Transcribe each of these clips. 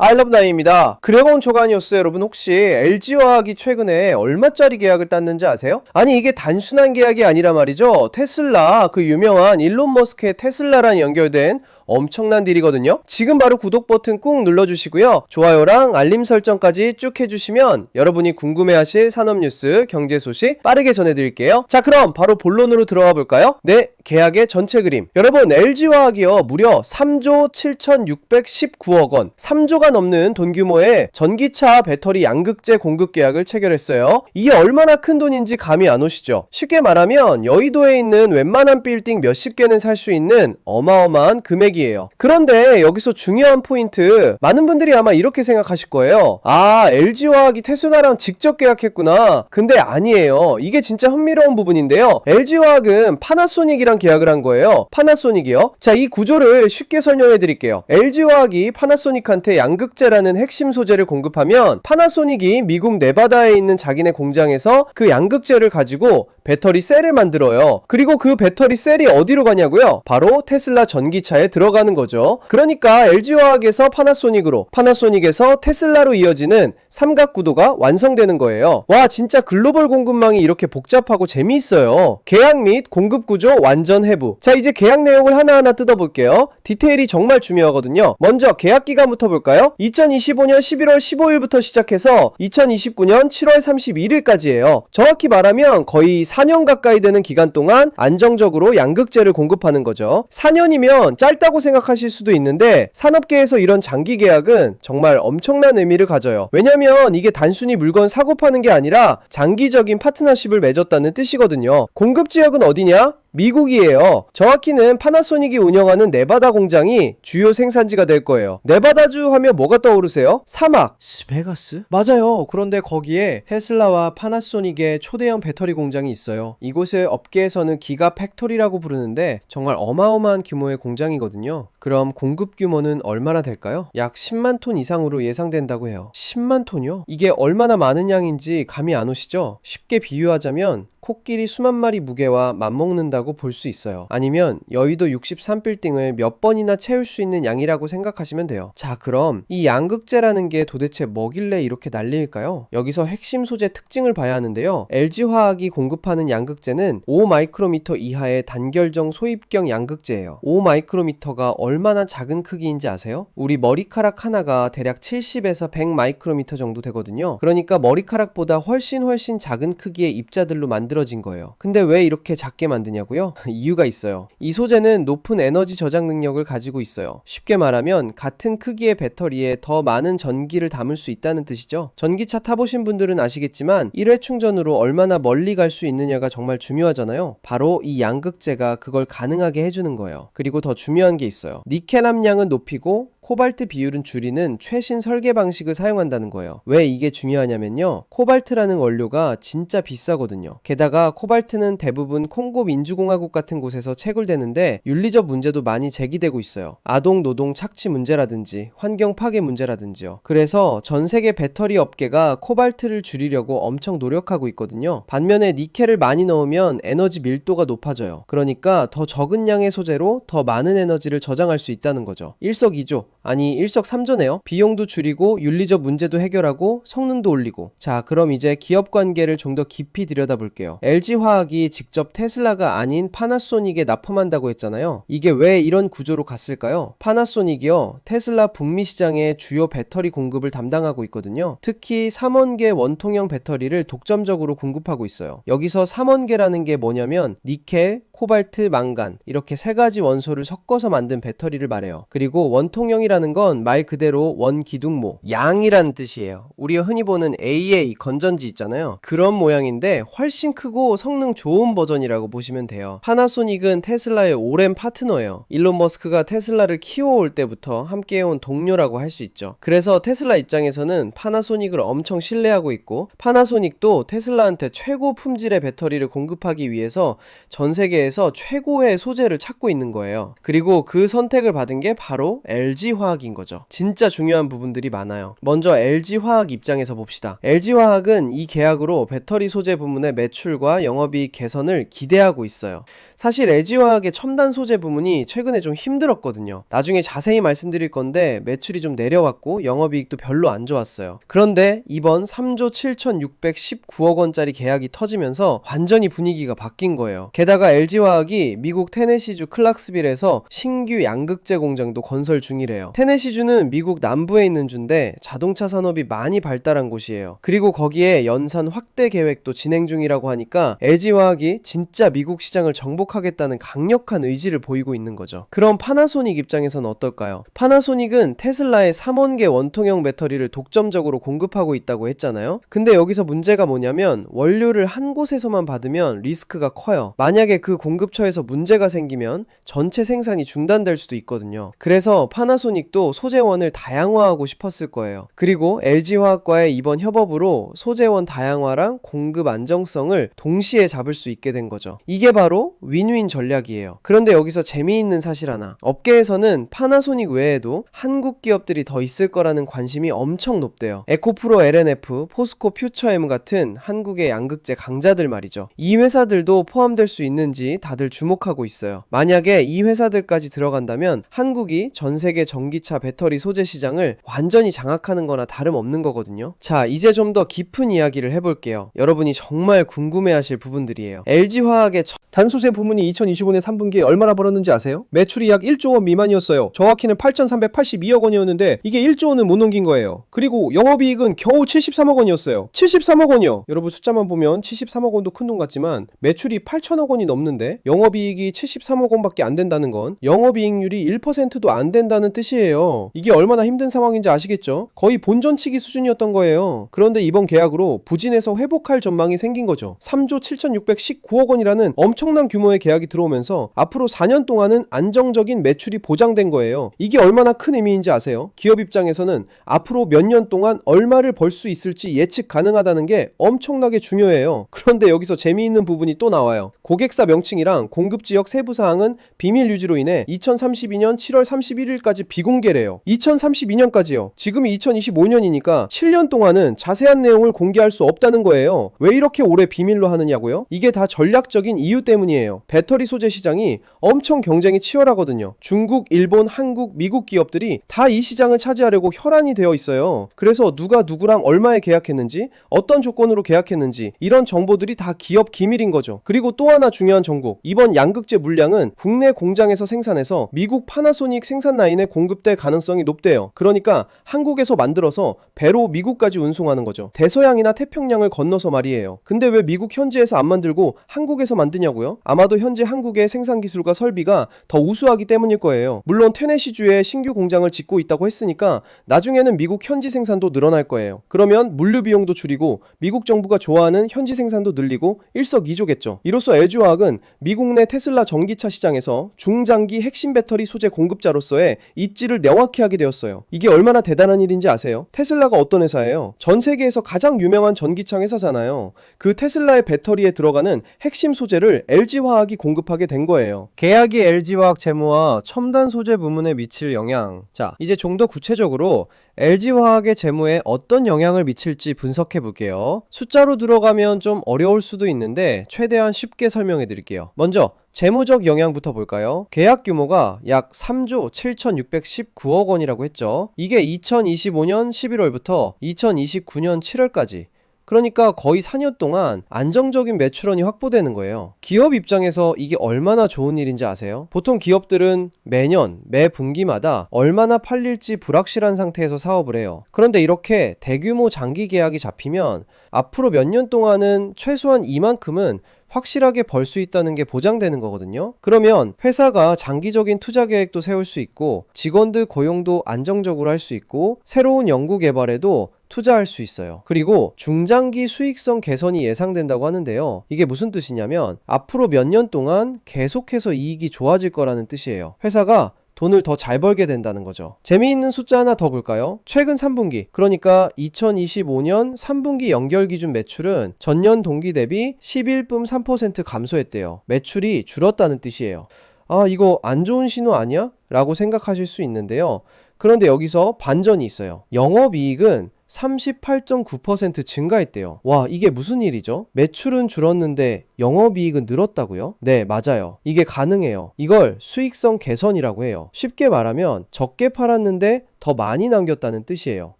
아이러브나인입니다. 그래곤 조간이었어요. 여러분 혹시 LG화학이 최근에 얼마짜리 계약을 땄는지 아세요? 아니 이게 단순한 계약이 아니라 말이죠. 테슬라 그 유명한 일론 머스크의 테슬라랑 연결된 엄청난 딜이거든요. 지금 바로 구독 버튼 꾹 눌러주시고요. 좋아요랑 알림 설정까지 쭉 해주시면 여러분이 궁금해하실 산업뉴스, 경제 소식 빠르게 전해드릴게요. 자 그럼 바로 본론으로 들어가 볼까요? 네, 계약의 전체 그림. 여러분 LG화학이요 무려 3조 7,619억 원 3조가 넘는 돈 규모의 전기차 배터리 양극재 공급 계약을 체결했어요. 이게 얼마나 큰 돈인지 감이 안 오시죠? 쉽게 말하면 여의도에 있는 웬만한 빌딩 몇십 개는 살 수 있는 어마어마한 금액이에요. 그런데 여기서 중요한 포인트, 많은 분들이 아마 이렇게 생각하실 거예요. 아, LG화학이 테슬라랑 직접 계약했구나. 근데 아니에요. 이게 진짜 흥미로운 부분인데요. LG화학은 파나소닉이랑 계약을 한 거예요. 파나소닉이요. 자, 이 구조를 쉽게 설명해 드릴게요. LG화학이 파나소닉한테 양극재라는 핵심 소재를 공급하면 파나소닉이 미국 네바다에 있는 자기네 공장에서 그 양극재를 가지고 배터리 셀을 만들어요. 그리고 그 배터리 셀이 어디로 가냐고요? 바로 테슬라 전기차에 들어가는 거죠. 그러니까 LG화학에서 파나소닉으로, 파나소닉에서 테슬라로 이어지는 삼각구도가 완성되는 거예요. 와, 진짜 글로벌 공급망이 이렇게 복잡하고 재미있어요. 계약 및 공급 구조 완전 해부. 자, 이제 계약 내용을 하나하나 뜯어볼게요. 디테일이 정말 중요하거든요. 먼저 계약 기간부터 볼까요? 2025년 11월 15일부터 시작해서 2029년 7월 31일까지예요. 정확히 말하면 거의 4년 가까이 되는 기간 동안 안정적으로 양극재를 공급하는 거죠. 4년이면 짧다고 생각하실 수도 있는데 산업계에서 이런 장기 계약은 정말 엄청난 의미를 가져요. 왜냐면 이게 단순히 물건 사고 파는 게 아니라 장기적인 파트너십을 맺었다는 뜻이거든요. 공급 지역은 어디냐? 미국이에요. 정확히는 파나소닉이 운영하는 네바다 공장이 주요 생산지가 될 거예요. 네바다주 하면 뭐가 떠오르세요? 사막. 스베가스? 맞아요. 그런데 거기에 테슬라와 파나소닉의 초대형 배터리 공장이 있어요. 이곳을 업계에서는 기가 팩토리라고 부르는데 정말 어마어마한 규모의 공장이거든요. 그럼 공급 규모는 얼마나 될까요? 약 10만 톤 이상으로 예상된다고 해요. 10만 톤이요? 이게 얼마나 많은 양인지 감이 안 오시죠? 쉽게 비유하자면 코끼리 수만 마리 무게와 맞먹는다고 볼 수 있어요. 아니면 여의도 63빌딩을 몇 번이나 채울 수 있는 양이라고 생각하시면 돼요. 자, 그럼 이 양극재라는 게 도대체 뭐길래 이렇게 난리일까요? 여기서 핵심 소재 특징을 봐야 하는데요. LG화학이 공급하는 양극재는 5마이크로미터 이하의 단결정 소입경 양극재예요. 5마이크로미터가 얼마나 작은 크기인지 아세요? 우리 머리카락 하나가 대략 70에서 100마이크로미터 정도 되거든요. 그러니까 머리카락보다 훨씬 작은 크기의 입자들로 만들어진 거예요. 근데 왜 이렇게 작게 만드냐고요? 이유가 있어요. 이 소재는 높은 에너지 저장 능력을 가지고 있어요. 쉽게 말하면 같은 크기의 배터리에 더 많은 전기를 담을 수 있다는 뜻이죠. 전기차 타보신 분들은 아시겠지만 1회 충전으로 얼마나 멀리 갈 수 있느냐가 정말 중요하잖아요. 바로 이 양극재가 그걸 가능하게 해주는 거예요. 그리고 더 중요한 게 있어요. 니켈 함량은 높이고 코발트 비율은 줄이는 최신 설계 방식을 사용한다는 거예요. 왜 이게 중요하냐면요. 코발트라는 원료가 진짜 비싸거든요. 게다가 코발트는 대부분 콩고 민주공화국 같은 곳에서 채굴되는데 윤리적 문제도 많이 제기되고 있어요. 아동 노동 착취 문제라든지 환경 파괴 문제라든지요. 그래서 전 세계 배터리 업계가 코발트를 줄이려고 엄청 노력하고 있거든요. 반면에 니켈을 많이 넣으면 에너지 밀도가 높아져요. 그러니까 더 적은 양의 소재로 더 많은 에너지를 저장할 수 있다는 거죠. 일석이조, 아니 일석삼조네요. 비용도 줄이고 윤리적 문제도 해결하고 성능도 올리고. 자, 그럼 이제 기업 관계를 좀 더 깊이 들여다볼게요. LG화학이 직접 테슬라가 아닌 파나소닉에 납품한다고 했잖아요. 이게 왜 이런 구조로 갔을까요? 파나소닉이요, 테슬라 북미 시장의 주요 배터리 공급을 담당하고 있거든요. 특히 3원계 원통형 배터리를 독점적으로 공급하고 있어요. 여기서 3원계라는 게 뭐냐면 니켈, 코발트, 망간 이렇게 세 가지 원소를 섞어서 만든 배터리를 말해요. 그리고 원통형이라는 건 말 그대로 원기둥모, 양이라는 뜻이에요. 우리가 흔히 보는 AA 건전지 있잖아요. 그런 모양인데 훨씬 크고 성능 좋은 버전이라고 보시면 돼요. 파나소닉은 테슬라의 오랜 파트너예요. 일론 머스크가 테슬라를 키워올 때부터 함께해온 동료라고 할 수 있죠. 그래서 테슬라 입장에서는 파나소닉을 엄청 신뢰하고 있고 파나소닉도 테슬라한테 최고 품질의 배터리를 공급하기 위해서 전 세계에서 최고의 소재를 찾고 있는 거예요. 그리고 그 선택을 받은 게 바로 LG화학 LG화학인 거죠. 진짜 중요한 부분들이 많아요. 먼저 LG화학 입장에서 봅시다. LG화학은 이 계약으로 배터리 소재 부문의 매출과 영업이익 개선을 기대하고 있어요. 사실 LG화학의 첨단 소재 부문이 최근에 좀 힘들었거든요. 나중에 자세히 말씀드릴 건데 매출이 좀 내려왔고 영업이익도 별로 안 좋았어요. 그런데 이번 3조 7,619억 원짜리 계약이 터지면서 완전히 분위기가 바뀐 거예요. 게다가 LG화학이 미국 테네시주 클락스빌에서 신규 양극재 공장도 건설 중이래요. 테네시주는 미국 남부에 있는 주인데 자동차 산업이 많이 발달한 곳이에요. 그리고 거기에 연산 확대 계획도 진행 중이라고 하니까 LG화학이 진짜 미국 시장을 정복하겠다는 강력한 의지를 보이고 있는 거죠. 그럼 파나소닉 입장에서는 어떨까요? 파나소닉은 테슬라의 3원계 원통형 배터리를 독점적으로 공급하고 있다고 했잖아요. 근데 여기서 문제가 뭐냐면 원료를 한 곳에서만 받으면 리스크가 커요. 만약에 그 공급처에서 문제가 생기면 전체 생산이 중단될 수도 있거든요. 그래서 파나소닉도 소재원을 다양화하고 싶었을 거예요. 그리고 LG화학과의 이번 협업으로 소재원 다양화랑 공급 안정성을 동시에 잡을 수 있게 된 거죠. 이게 바로 윈윈 전략이에요. 그런데 여기서 재미있는 사실 하나. 업계에서는 파나소닉 외에도 한국 기업들이 더 있을 거라는 관심이 엄청 높대요. 에코프로 LNF, 포스코 퓨처엠 같은 한국의 양극재 강자들 말이죠. 이 회사들도 포함될 수 있는지 다들 주목하고 있어요. 만약에 이 회사들까지 들어간다면 한국이 전 세계 전기차 배터리 소재 시장을 완전히 장악하는 거나 다름없는 거거든요. 자, 이제 좀 더 깊은 이야기를 해볼게요. 여러분이 정말 궁금해하실 부분들이에요. LG화학의 단소재 부문이 2025년 3분기에 얼마나 벌었는지 아세요? 매출이 약 1조 원 미만이었어요. 정확히는 8,382억 원이었는데 이게 1조 원은 못 넘긴 거예요. 그리고 영업이익은 겨우 73억 원이었어요. 73억 원이요. 여러분 숫자만 보면 73억 원도 큰 돈 같지만 매출이 8천억 원이 넘는데 영업이익이 73억 원밖에 안 된다는 건 영업이익률이 1%도 안 된다는 뜻이에요. 이게 얼마나 힘든 상황인지 아시겠죠? 거의 본전치기 수준이었던 거예요. 그런데 이번 계약으로 부진에서 회복할 전망이 생긴 거죠. 3조 7,619억 원이라는 엄청난 규모의 계약이 들어오면서 앞으로 4년 동안은 안정적인 매출이 보장된 거예요. 이게 얼마나 큰 의미인지 아세요? 기업 입장에서는 앞으로 몇 년 동안 얼마를 벌 수 있을지 예측 가능하다는 게 엄청나게 중요해요. 그런데 여기서 재미있는 부분이 또 나와요. 고객사 명칭이랑 공급지역 세부 사항은 비밀 유지로 인해 2032년 7월 31일까지 비공개래요. 2032년까지요. 지금이 2025년이니까 7년 동안은 자세한 내용을 공개할 수 없다는 거예요. 왜 이렇게 오래 비밀로 하느냐고요? 이게 다 전략적인 이유 때문이에요. 배터리 소재 시장이 엄청 경쟁이 치열하거든요. 중국, 일본, 한국, 미국 기업들이 다 이 시장을 차지하려고 혈안이 되어 있어요. 그래서 누가 누구랑 얼마에 계약했는지, 어떤 조건으로 계약했는지 이런 정보들이 다 기업 기밀인 거죠. 그리고 또 하나 중요한 정보. 이번 양극재 물량은 국내 공장에서 생산해서 미국 파나소닉 생산 라인에 공급될 가능성이 높대요. 그러니까 한국에서 만들어서 배로 미국까지 운송하는 거죠. 대서양이나 태평양을 건너서 말이에요. 근데 왜 미국 현지에서 안 만들고 한국에서 만드냐고요? 아마도 현재 한국의 생산 기술과 설비가 더 우수하기 때문일 거예요. 물론 테네시주에 신규 공장을 짓고 있다고 했으니까 나중에는 미국 현지 생산도 늘어날 거예요. 그러면 물류 비용도 줄이고 미국 정부가 좋아하는 현지 생산도 늘리고 일석이조겠죠. 이로써 LG화학은 미국 내 테슬라 전기차 시장에서 중장기 핵심 배터리 소재 공급자로서의 입지를 명확히 하게 되었어요. 이게 얼마나 대단한 일인지 아세요? 테슬라가 어떤 회사예요? 전 세계에서 가장 유명한 전기차 회사잖아요. 그 테슬라의 배터리에 들어가는 핵심 소재를 LG화학이 공급하게 된 거예요. 계약이 LG화학 재무와 첨단 소재 부문에 미칠 영향. 자, 이제 좀 더 구체적으로 LG화학의 재무에 어떤 영향을 미칠지 분석해 볼게요. 숫자로 들어가면 좀 어려울 수도 있는데 최대한 쉽게 설명해 드릴게요. 먼저 재무적 영향부터 볼까요? 계약 규모가 약 3조 7,619억 원이라고 했죠. 이게 2025년 11월부터 2029년 7월까지 그러니까 거의 4년 동안 안정적인 매출원이 확보되는 거예요. 기업 입장에서 이게 얼마나 좋은 일인지 아세요? 보통 기업들은 매년, 매 분기마다 얼마나 팔릴지 불확실한 상태에서 사업을 해요. 그런데 이렇게 대규모 장기 계약이 잡히면 앞으로 몇 년 동안은 최소한 이만큼은 확실하게 벌 수 있다는 게 보장되는 거거든요. 그러면 회사가 장기적인 투자 계획도 세울 수 있고 직원들 고용도 안정적으로 할 수 있고 새로운 연구 개발에도 투자할 수 있어요. 그리고 중장기 수익성 개선이 예상된다고 하는데요. 이게 무슨 뜻이냐면 앞으로 몇 년 동안 계속해서 이익이 좋아질 거라는 뜻이에요. 회사가 돈을 더 잘 벌게 된다는 거죠. 재미있는 숫자 하나 더 볼까요? 최근 3분기, 그러니까 2025년 3분기 연결 기준 매출은 전년 동기 대비 11.3% 감소했대요. 매출이 줄었다는 뜻이에요. 아, 이거 안 좋은 신호 아니야? 라고 생각하실 수 있는데요. 그런데 여기서 반전이 있어요. 영업이익은 38.9% 증가했대요. 와, 이게 무슨 일이죠? 매출은 줄었는데 영업이익은 늘었다고요? 네, 맞아요. 이게 가능해요. 이걸 수익성 개선이라고 해요. 쉽게 말하면 적게 팔았는데 더 많이 남겼다는 뜻이에요.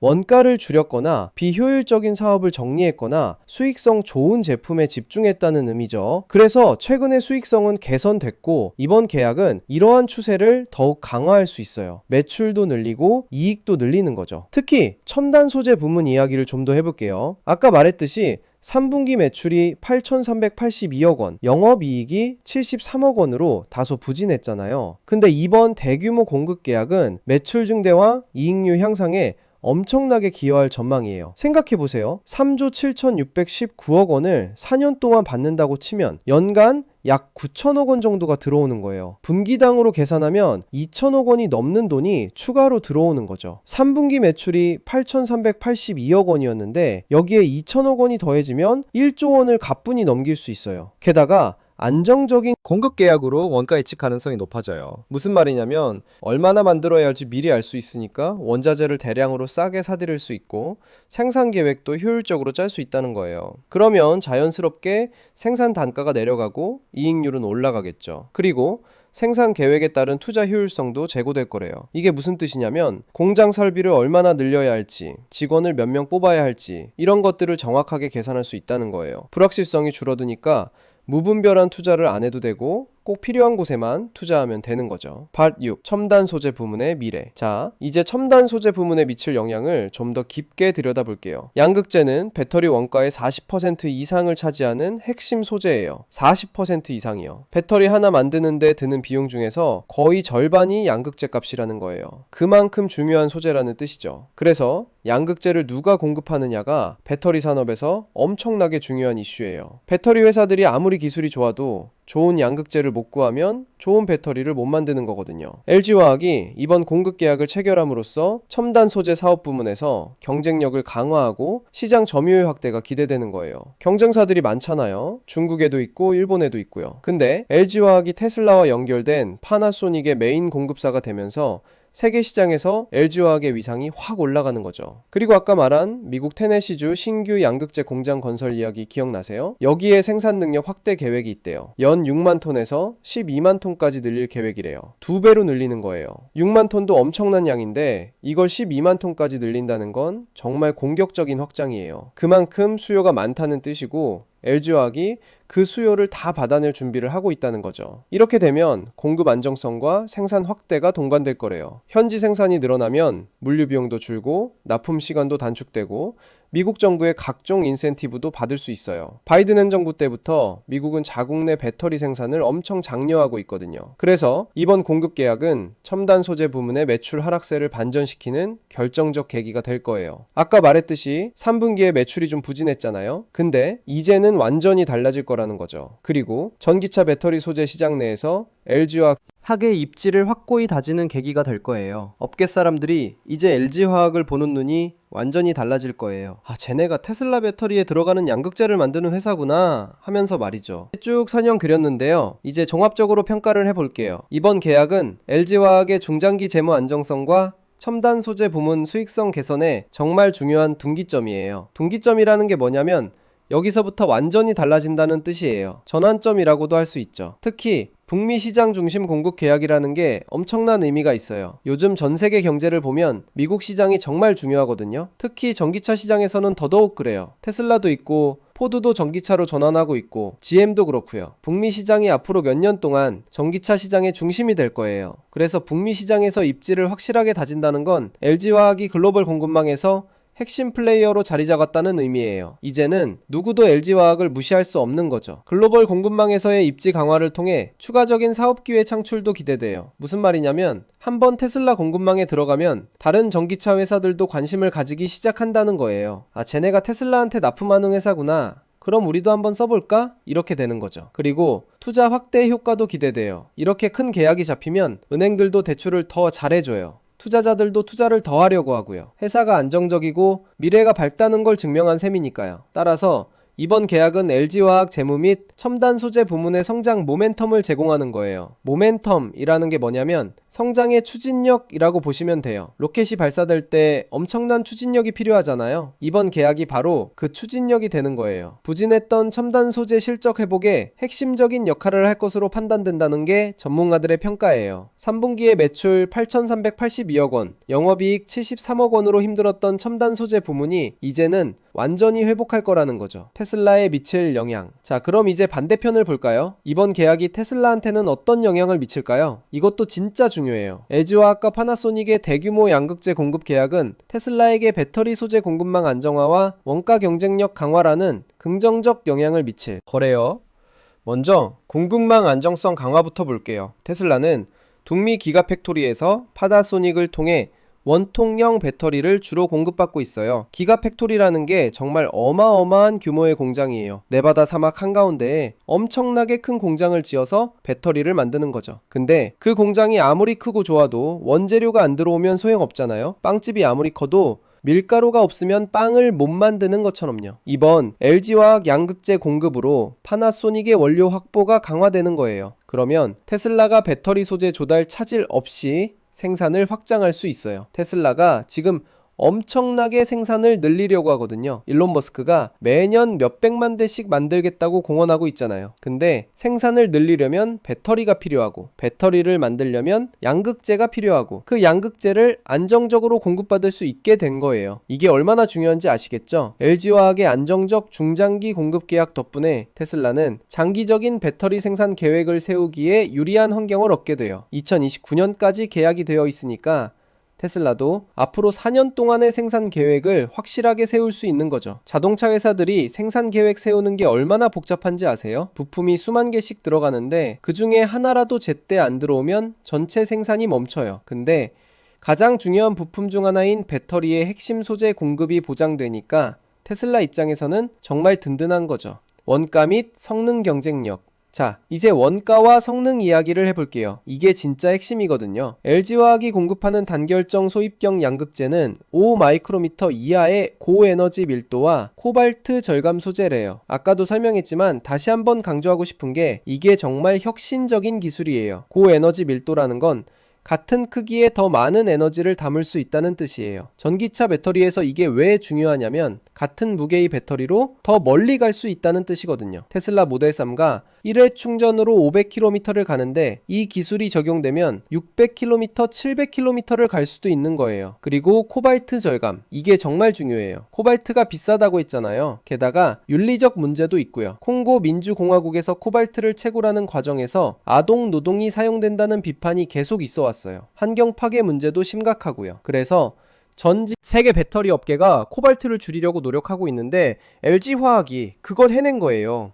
원가를 줄였거나 비효율적인 사업을 정리했거나 수익성 좋은 제품에 집중했다는 의미죠. 그래서 최근의 수익성은 개선됐고 이번 계약은 이러한 추세를 더욱 강화할 수 있어요. 매출도 늘리고 이익도 늘리는 거죠. 특히 첨단 소재 부문 이야기를 좀 더 해볼게요. 아까 말했듯이 3분기 매출이 8,382억 원, 영업이익이 73억 원으로 다소 부진했잖아요. 근데 이번 대규모 공급 계약은 매출 증대와 이익률 향상에 엄청나게 기여할 전망이에요. 생각해보세요. 3조 7,619억 원을 4년 동안 받는다고 치면 연간 약 9천억 원 정도가 들어오는 거예요. 분기당으로 계산하면 2천억 원이 넘는 돈이 추가로 들어오는 거죠. 3분기 매출이 8,382억 원이었는데 여기에 2천억 원이 더해지면 1조 원을 가뿐히 넘길 수 있어요. 게다가 안정적인 공급 계약으로 원가 예측 가능성이 높아져요. 무슨 말이냐면 얼마나 만들어야 할지 미리 알 수 있으니까 원자재를 대량으로 싸게 사들일 수 있고 생산 계획도 효율적으로 짤 수 있다는 거예요. 그러면 자연스럽게 생산 단가가 내려가고 이익률은 올라가겠죠. 그리고 생산 계획에 따른 투자 효율성도 제고될 거래요. 이게 무슨 뜻이냐면 공장 설비를 얼마나 늘려야 할지, 직원을 몇 명 뽑아야 할지 이런 것들을 정확하게 계산할 수 있다는 거예요. 불확실성이 줄어드니까 무분별한 투자를 안 해도 되고 꼭 필요한 곳에만 투자하면 되는 거죠. Part 6. 첨단 소재 부문의 미래. 자, 이제 첨단 소재 부문에 미칠 영향을 좀 더 깊게 들여다볼게요. 양극재는 배터리 원가의 40% 이상을 차지하는 핵심 소재예요. 40% 이상이요. 배터리 하나 만드는데 드는 비용 중에서 거의 절반이 양극재 값이라는 거예요. 그만큼 중요한 소재라는 뜻이죠. 그래서 양극재를 누가 공급하느냐가 배터리 산업에서 엄청나게 중요한 이슈예요. 배터리 회사들이 아무리 기술이 좋아도 좋은 양극재를 못 구하면 좋은 배터리를 못 만드는 거거든요. LG화학이 이번 공급 계약을 체결함으로써 첨단 소재 사업 부문에서 경쟁력을 강화하고 시장 점유율 확대가 기대되는 거예요. 경쟁사들이 많잖아요. 중국에도 있고 일본에도 있고요. 근데 LG화학이 테슬라와 연결된 파나소닉의 메인 공급사가 되면서 세계 시장에서 LG화학의 위상이 확 올라가는 거죠. 그리고 아까 말한 미국 테네시주 신규 양극재 공장 건설 이야기 기억나세요? 여기에 생산 능력 확대 계획이 있대요. 연 6만 톤에서 12만 톤까지 늘릴 계획이래요. 2배로 늘리는 거예요. 6만 톤도 엄청난 양인데 이걸 12만 톤까지 늘린다는 건 정말 공격적인 확장이에요. 그만큼 수요가 많다는 뜻이고 LG화학이 그 수요를 다 받아낼 준비를 하고 있다는 거죠. 이렇게 되면 공급 안정성과 생산 확대가 동반될 거래요. 현지 생산이 늘어나면 물류 비용도 줄고 납품 시간도 단축되고 미국 정부의 각종 인센티브도 받을 수 있어요. 바이든 행정부 때부터 미국은 자국 내 배터리 생산을 엄청 장려하고 있거든요. 그래서 이번 공급 계약은 첨단 소재 부문의 매출 하락세를 반전시키는 결정적 계기가 될 거예요. 아까 말했듯이 3분기에 매출이 좀 부진했잖아요. 근데 이제는 완전히 달라질 거라는 거죠. 그리고 전기차 배터리 소재 시장 내에서 LG화학의 입지를 확고히 다지는 계기가 될 거예요. 업계 사람들이 이제 LG화학을 보는 눈이 완전히 달라질 거예요. 아, 쟤네가 테슬라 배터리에 들어가는 양극재를 만드는 회사구나 하면서 말이죠. 쭉 설명 그렸는데요. 이제 종합적으로 평가를 해볼게요. 이번 계약은 LG화학의 중장기 재무 안정성과 첨단 소재 부문 수익성 개선에 정말 중요한 둔기점이에요. 둔기점이라는 게 뭐냐면 여기서부터 완전히 달라진다는 뜻이에요. 전환점이라고도 할 수 있죠. 특히 북미 시장 중심 공급 계약이라는 게 엄청난 의미가 있어요. 요즘 전 세계 경제를 보면 미국 시장이 정말 중요하거든요. 특히 전기차 시장에서는 더더욱 그래요. 테슬라도 있고 포드도 전기차로 전환하고 있고 GM도 그렇고요. 북미 시장이 앞으로 몇 년 동안 전기차 시장의 중심이 될 거예요. 그래서 북미 시장에서 입지를 확실하게 다진다는 건 LG화학이 글로벌 공급망에서 핵심 플레이어로 자리 잡았다는 의미예요. 이제는 누구도 LG화학을 무시할 수 없는 거죠. 글로벌 공급망에서의 입지 강화를 통해 추가적인 사업 기회 창출도 기대돼요. 무슨 말이냐면 한번 테슬라 공급망에 들어가면 다른 전기차 회사들도 관심을 가지기 시작한다는 거예요. 아, 쟤네가 테슬라한테 납품하는 회사구나. 그럼 우리도 한번 써볼까? 이렇게 되는 거죠. 그리고 투자 확대 효과도 기대돼요. 이렇게 큰 계약이 잡히면 은행들도 대출을 더 잘해줘요. 투자자들도 투자를 더 하려고 하고요. 회사가 안정적이고 미래가 밝다는 걸 증명한 셈이니까요. 따라서 이번 계약은 LG화학 재무 및 첨단 소재 부문의 성장 모멘텀을 제공하는 거예요. 모멘텀이라는 게 뭐냐면 성장의 추진력이라고 보시면 돼요. 로켓이 발사될 때 엄청난 추진력이 필요하잖아요. 이번 계약이 바로 그 추진력이 되는 거예요. 부진했던 첨단 소재 실적 회복에 핵심적인 역할을 할 것으로 판단된다는 게 전문가들의 평가예요. 3분기에 매출 8,382억 원, 영업이익 73억 원으로 힘들었던 첨단 소재 부문이 이제는 완전히 회복할 거라는 거죠. 테슬라에 미칠 영향. 자, 그럼 이제 반대편을 볼까요? 이번 계약이 테슬라한테는 어떤 영향을 미칠까요? 이것도 진짜 중요해요. LG화학과 파나소닉의 대규모 양극재 공급 계약은 테슬라에게 배터리 소재 공급망 안정화와 원가 경쟁력 강화라는 긍정적 영향을 미칠 거래요. 먼저 공급망 안정성 강화부터 볼게요. 테슬라는 북미 기가팩토리에서 파나소닉을 통해 원통형 배터리를 주로 공급받고 있어요. 기가팩토리라는 게 정말 어마어마한 규모의 공장이에요. 네바다 사막 한가운데에 엄청나게 큰 공장을 지어서 배터리를 만드는 거죠. 근데 그 공장이 아무리 크고 좋아도 원재료가 안 들어오면 소용없잖아요. 빵집이 아무리 커도 밀가루가 없으면 빵을 못 만드는 것처럼요. 이번 LG화학 양극재 공급으로 파나소닉의 원료 확보가 강화되는 거예요. 그러면 테슬라가 배터리 소재 조달 차질 없이 생산을 확장할 수 있어요. 테슬라가 지금 엄청나게 생산을 늘리려고 하거든요. 일론 머스크가 매년 몇백만 대씩 만들겠다고 공언하고 있잖아요. 근데 생산을 늘리려면 배터리가 필요하고, 배터리를 만들려면 양극재가 필요하고, 그 양극재를 안정적으로 공급받을 수 있게 된 거예요. 이게 얼마나 중요한지 아시겠죠? LG화학의 안정적 중장기 공급 계약 덕분에 테슬라는 장기적인 배터리 생산 계획을 세우기에 유리한 환경을 얻게 돼요. 2029년까지 계약이 되어 있으니까 테슬라도 앞으로 4년 동안의 생산 계획을 확실하게 세울 수 있는 거죠. 자동차 회사들이 생산 계획 세우는 게 얼마나 복잡한지 아세요? 부품이 수만 개씩 들어가는데 그 중에 하나라도 제때 안 들어오면 전체 생산이 멈춰요. 근데 가장 중요한 부품 중 하나인 배터리의 핵심 소재 공급이 보장되니까 테슬라 입장에서는 정말 든든한 거죠. 원가 및 성능 경쟁력. 자, 이제 원가와 성능 이야기를 해볼게요. 이게 진짜 핵심이거든요. LG화학이 공급하는 단결정 소입경 양극재는 5마이크로미터 이하의 고에너지 밀도와 코발트 절감 소재래요. 아까도 설명했지만 다시 한번 강조하고 싶은 게 이게 정말 혁신적인 기술이에요. 고에너지 밀도라는 건 같은 크기에 더 많은 에너지를 담을 수 있다는 뜻이에요. 전기차 배터리에서 이게 왜 중요하냐면 같은 무게의 배터리로 더 멀리 갈 수 있다는 뜻이거든요. 테슬라 모델 3가 1회 충전으로 500km를 가는데 이 기술이 적용되면 600km, 700km를 갈 수도 있는 거예요. 그리고 코발트 절감. 이게 정말 중요해요. 코발트가 비싸다고 했잖아요. 게다가 윤리적 문제도 있고요. 콩고 민주공화국에서 코발트를 채굴하는 과정에서 아동 노동이 사용된다는 비판이 계속 있어 왔어요. 환경 파괴 문제도 심각하고요. 그래서 세계 배터리 업계가 코발트를 줄이려고 노력하고 있는데 LG화학이 그걸 해낸 거예요.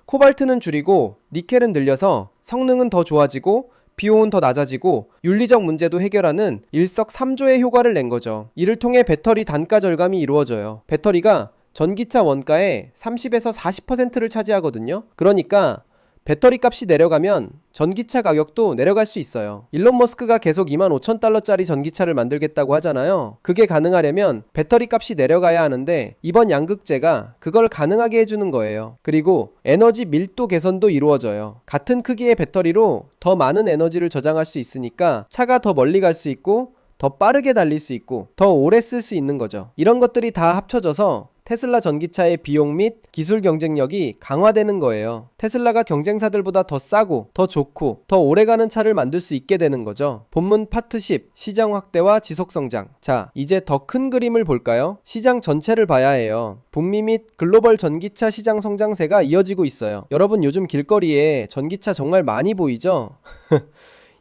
코발트는 줄이고 니켈은 늘려서 성능은 더 좋아지고 비용은 더 낮아지고 윤리적 문제도 해결하는 일석삼조의 효과를 낸 거죠. 이를 통해 배터리 단가 절감이 이루어져요. 배터리가 전기차 원가의 30에서 40%를 차지하거든요. 그러니까 배터리 값이 내려가면 전기차 가격도 내려갈 수 있어요. 일론 머스크가 계속 25,000달러짜리 전기차를 만들겠다고 하잖아요. 그게 가능하려면 배터리 값이 내려가야 하는데 이번 양극재가 그걸 가능하게 해주는 거예요. 그리고 에너지 밀도 개선도 이루어져요. 같은 크기의 배터리로 더 많은 에너지를 저장할 수 있으니까 차가 더 멀리 갈 수 있고 더 빠르게 달릴 수 있고 더 오래 쓸 수 있는 거죠. 이런 것들이 다 합쳐져서 테슬라 전기차의 비용 및 기술 경쟁력이 강화되는 거예요. 테슬라가 경쟁사들보다 더 싸고 더 좋고 더 오래가는 차를 만들 수 있게 되는 거죠. 본문 파트 10 시장 확대와 지속성장. 자, 이제 더 큰 그림을 볼까요? 시장 전체를 봐야 해요. 북미 및 글로벌 전기차 시장 성장세가 이어지고 있어요. 여러분 요즘 길거리에 전기차 정말 많이 보이죠?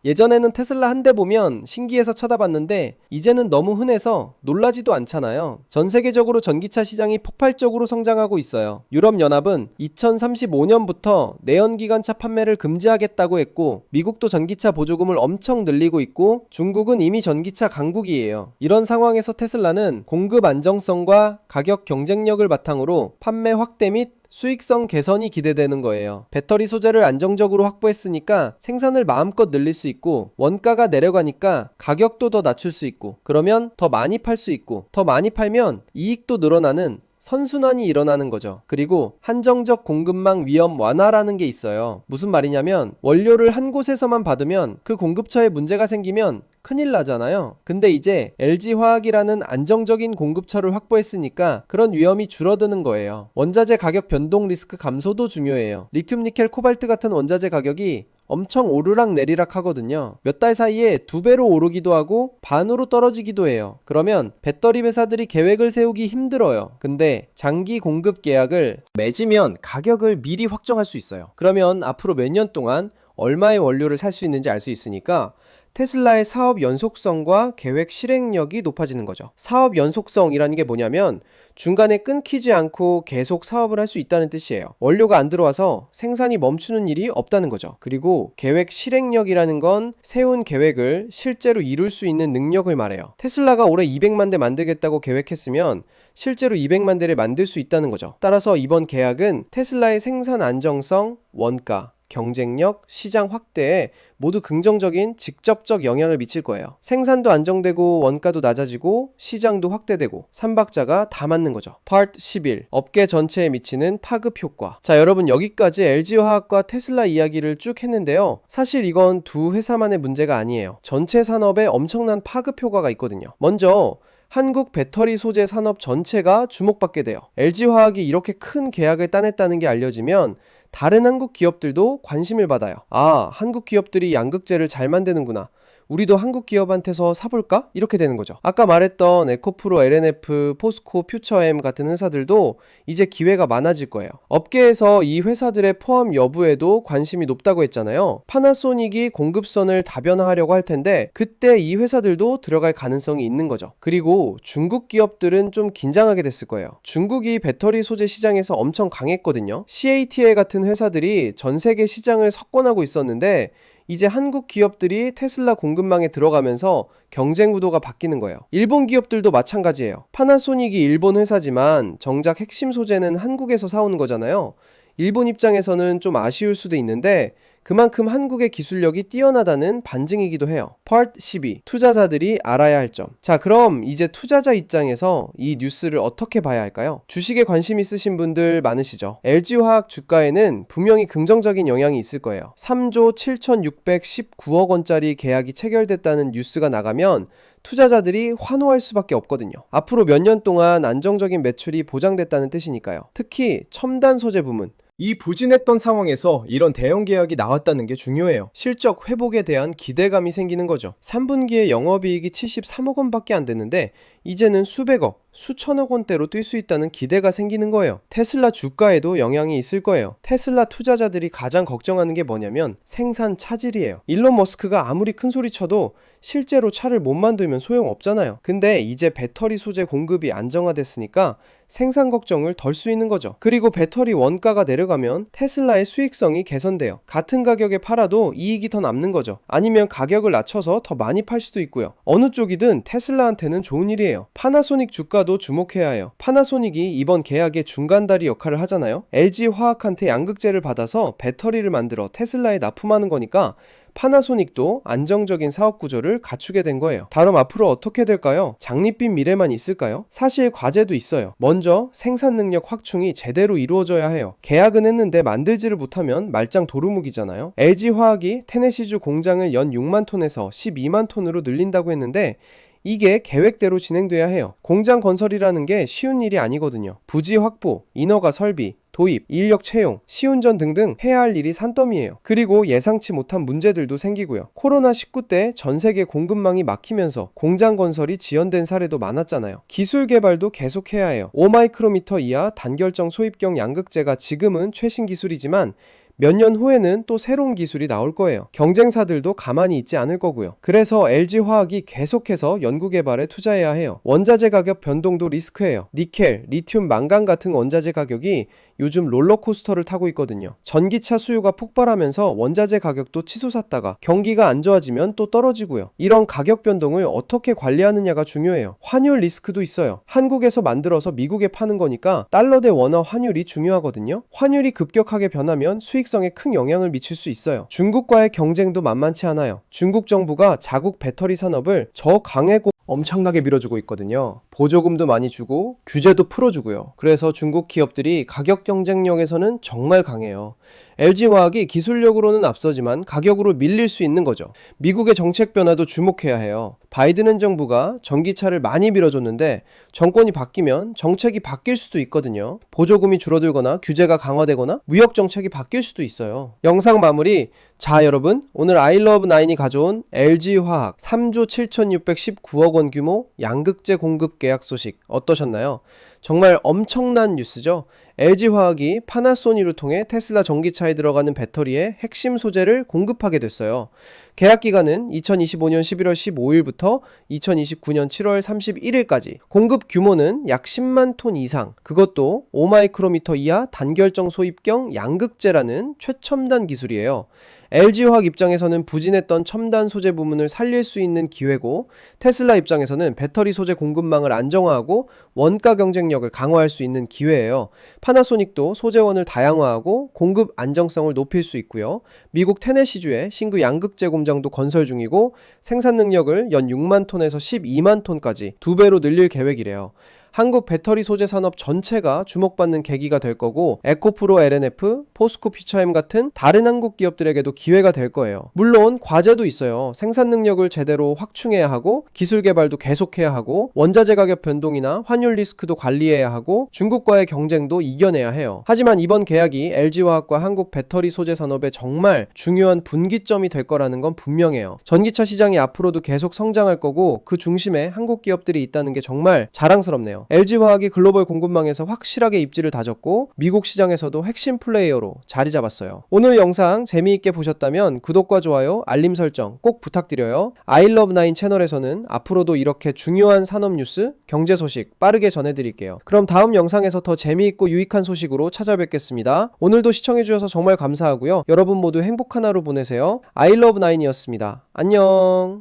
예전에는 테슬라 한 대 보면 신기해서 쳐다봤는데 이제는 너무 흔해서 놀라지도 않잖아요. 전 세계적으로 전기차 시장이 폭발적으로 성장하고 있어요. 유럽연합은 2035년부터 내연기관차 판매를 금지하겠다고 했고 미국도 전기차 보조금을 엄청 늘리고 있고 중국은 이미 전기차 강국이에요. 이런 상황에서 테슬라는 공급 안정성과 가격 경쟁력을 바탕으로 판매 확대 및 수익성 개선이 기대되는 거예요. 배터리 소재를 안정적으로 확보했으니까 생산을 마음껏 늘릴 수 있고 원가가 내려가니까 가격도 더 낮출 수 있고 그러면 더 많이 팔 수 있고 더 많이 팔면 이익도 늘어나는 선순환이 일어나는 거죠. 그리고 한정적 공급망 위험 완화라는 게 있어요. 무슨 말이냐면 원료를 한 곳에서만 받으면 그 공급처에 문제가 생기면 큰일 나잖아요. 근데 이제 LG화학이라는 안정적인 공급처를 확보했으니까 그런 위험이 줄어드는 거예요. 원자재 가격 변동 리스크 감소도 중요해요. 리튬, 니켈, 코발트 같은 원자재 가격이 엄청 오르락 내리락 하거든요. 몇 달 사이에 2배로 오르기도 하고 반으로 떨어지기도 해요. 그러면 배터리 회사들이 계획을 세우기 힘들어요. 근데 장기 공급 계약을 맺으면 가격을 미리 확정할 수 있어요. 그러면 앞으로 몇 년 동안 얼마의 원료를 살 수 있는지 알 수 있으니까 테슬라의 사업 연속성과 계획 실행력이 높아지는 거죠. 사업 연속성이라는 게 뭐냐면 중간에 끊기지 않고 계속 사업을 할 수 있다는 뜻이에요. 원료가 안 들어와서 생산이 멈추는 일이 없다는 거죠. 그리고 계획 실행력이라는 건 세운 계획을 실제로 이룰 수 있는 능력을 말해요. 테슬라가 올해 200만 대 만들겠다고 계획했으면 실제로 200만 대를 만들 수 있다는 거죠. 따라서 이번 계약은 테슬라의 생산 안정성, 원가, 경쟁력, 시장 확대에 모두 긍정적인 직접적 영향을 미칠 거예요. 생산도 안정되고 원가도 낮아지고 시장도 확대되고 삼박자가 다 맞는 거죠. Part 11. 업계 전체에 미치는 파급 효과. 자, 여러분 여기까지 LG화학과 테슬라 이야기를 쭉 했는데요. 사실 이건 두 회사만의 문제가 아니에요. 전체 산업에 엄청난 파급 효과가 있거든요. 먼저 한국 배터리 소재 산업 전체가 주목받게 돼요. LG화학이 이렇게 큰 계약을 따냈다는 게 알려지면 다른 한국 기업들도 관심을 받아요. 아, 한국 기업들이 양극재를 잘 만드는구나. 우리도 한국 기업한테서 사볼까? 이렇게 되는 거죠. 아까 말했던 에코프로, LNF, 포스코, 퓨처엠 같은 회사들도 이제 기회가 많아질 거예요. 업계에서 이 회사들의 포함 여부에도 관심이 높다고 했잖아요. 파나소닉이 공급선을 다변화하려고 할 텐데 그때 이 회사들도 들어갈 가능성이 있는 거죠. 그리고 중국 기업들은 좀 긴장하게 됐을 거예요. 중국이 배터리 소재 시장에서 엄청 강했거든요. CATL 같은 회사들이 전 세계 시장을 석권하고 있었는데 이제 한국 기업들이 테슬라 공급망에 들어가면서 경쟁 구도가 바뀌는 거예요. 일본 기업들도 마찬가지예요. 파나소닉이 일본 회사지만 정작 핵심 소재는 한국에서 사오는 거잖아요. 일본 입장에서는 좀 아쉬울 수도 있는데 그만큼 한국의 기술력이 뛰어나다는 반증이기도 해요. Part 12. 투자자들이 알아야 할 점. 자, 그럼 이제 투자자 입장에서 이 뉴스를 어떻게 봐야 할까요? 주식에 관심 있으신 분들 많으시죠? LG화학 주가에는 분명히 긍정적인 영향이 있을 거예요. 3조 7,619억 원짜리 계약이 체결됐다는 뉴스가 나가면 투자자들이 환호할 수밖에 없거든요. 앞으로 몇 년 동안 안정적인 매출이 보장됐다는 뜻이니까요. 특히 첨단 소재 부문, 이 부진했던 상황에서 이런 대형 계약이 나왔다는 게 중요해요. 실적 회복에 대한 기대감이 생기는 거죠. 3분기에 영업이익이 73억 원밖에 안 됐는데 이제는 수백억, 수천억 원대로 뛸 수 있다는 기대가 생기는 거예요. 테슬라 주가에도 영향이 있을 거예요. 테슬라 투자자들이 가장 걱정하는 게 뭐냐면 생산 차질이에요. 일론 머스크가 아무리 큰 소리 쳐도 실제로 차를 못 만들면 소용없잖아요. 근데 이제 배터리 소재 공급이 안정화됐으니까 생산 걱정을 덜 수 있는 거죠. 그리고 배터리 원가가 내려가면 테슬라의 수익성이 개선돼요. 같은 가격에 팔아도 이익이 더 남는 거죠. 아니면 가격을 낮춰서 더 많이 팔 수도 있고요. 어느 쪽이든 테슬라한테는 좋은 일이에요. 파나소닉 주가도 주목해야 해요. 파나소닉이 이번 계약의 중간다리 역할을 하잖아요. LG화학한테 양극재를 받아서 배터리를 만들어 테슬라에 납품하는 거니까 파나소닉도 안정적인 사업 구조를 갖추게 된 거예요. 다음 앞으로 어떻게 될까요? 장밋빛 미래만 있을까요? 사실 과제도 있어요. 먼저 생산 능력 확충이 제대로 이루어져야 해요. 계약은 했는데 만들지를 못하면 말짱 도루묵이잖아요. LG화학이 테네시주 공장을 연 6만 톤에서 12만 톤으로 늘린다고 했는데 이게 계획대로 진행돼야 해요. 공장 건설이라는 게 쉬운 일이 아니거든요. 부지 확보, 인허가 설비, 도입, 인력 채용, 시운전 등등 해야 할 일이 산더미예요. 그리고 예상치 못한 문제들도 생기고요. 코로나19 때 전 세계 공급망이 막히면서 공장 건설이 지연된 사례도 많았잖아요. 기술 개발도 계속해야 해요. 5마이크로미터 이하 단결정 소입경 양극재가 지금은 최신 기술이지만 몇 년 후에는 또 새로운 기술이 나올 거예요. 경쟁사들도 가만히 있지 않을 거고요. 그래서 LG화학이 계속해서 연구개발에 투자해야 해요. 원자재 가격 변동도 리스크예요. 니켈, 리튬, 망간 같은 원자재 가격이 요즘 롤러코스터를 타고 있거든요. 전기차 수요가 폭발하면서 원자재 가격도 치솟았다가 경기가 안 좋아지면 또 떨어지고요. 이런 가격 변동을 어떻게 관리하느냐가 중요해요. 환율 리스크도 있어요. 한국에서 만들어서 미국에 파는 거니까 달러 대 원화 환율이 중요하거든요. 환율이 급격하게 변하면 수익성에 큰 영향을 미칠 수 있어요. 중국과의 경쟁도 만만치 않아요. 중국 정부가 자국 배터리 산업을 저강해 엄청나게 밀어주고 있거든요. 보조금도 많이 주고 규제도 풀어주고요. 그래서 중국 기업들이 가격 경쟁력에서는 정말 강해요. LG화학이 기술력으로는 앞서지만 가격으로 밀릴 수 있는 거죠. 미국의 정책 변화도 주목해야 해요. 바이든 행정부가 전기차를 많이 밀어줬는데 정권이 바뀌면 정책이 바뀔 수도 있거든요. 보조금이 줄어들거나 규제가 강화되거나 무역 정책이 바뀔 수도 있어요. 영상 마무리. 자, 여러분, 오늘 아이러브9이 가져온 LG화학 3조 7,619억 원 규모 양극재 공급 계약 소식 어떠셨나요? 정말 엄청난 뉴스죠. LG화학이 파나소닉을 통해 테슬라 전기차에 들어가는 배터리의 핵심 소재를 공급하게 됐어요. 계약 기간은 2025년 11월 15일부터 2029년 7월 31일까지. 공급 규모는 약 10만 톤 이상. 그것도 5마이크로미터 이하 단결정 소입경 양극재라는 최첨단 기술이에요. LG화학 입장에서는 부진했던 첨단 소재 부문을 살릴 수 있는 기회고, 테슬라 입장에서는 배터리 소재 공급망을 안정화하고 원가 경쟁력을 강화할 수 있는 기회예요. 파나소닉도 소재원을 다양화하고 공급 안정성을 높일 수 있고요. 미국 테네시주에 신규 양극재 공장도 건설 중이고 생산 능력을 연 6만 톤에서 12만 톤까지 2배로 늘릴 계획이래요. 한국 배터리 소재 산업 전체가 주목받는 계기가 될 거고, 에코프로 LNF, 포스코 퓨처엠 같은 다른 한국 기업들에게도 기회가 될 거예요. 물론 과제도 있어요. 생산 능력을 제대로 확충해야 하고, 기술 개발도 계속해야 하고, 원자재 가격 변동이나 환율 리스크도 관리해야 하고, 중국과의 경쟁도 이겨내야 해요. 하지만 이번 계약이 LG화학과 한국 배터리 소재 산업의 정말 중요한 분기점이 될 거라는 건 분명해요. 전기차 시장이 앞으로도 계속 성장할 거고, 그 중심에 한국 기업들이 있다는 게 정말 자랑스럽네요. LG화학이 글로벌 공급망에서 확실하게 입지를 다졌고 미국 시장에서도 핵심 플레이어로 자리 잡았어요. 오늘 영상 재미있게 보셨다면 구독과 좋아요, 알림 설정 꼭 부탁드려요. 아이러브9 채널에서는 앞으로도 이렇게 중요한 산업 뉴스, 경제 소식 빠르게 전해드릴게요. 그럼 다음 영상에서 더 재미있고 유익한 소식으로 찾아뵙겠습니다. 오늘도 시청해주셔서 정말 감사하고요. 여러분 모두 행복한 하루 보내세요. 아이러브9이었습니다. 안녕.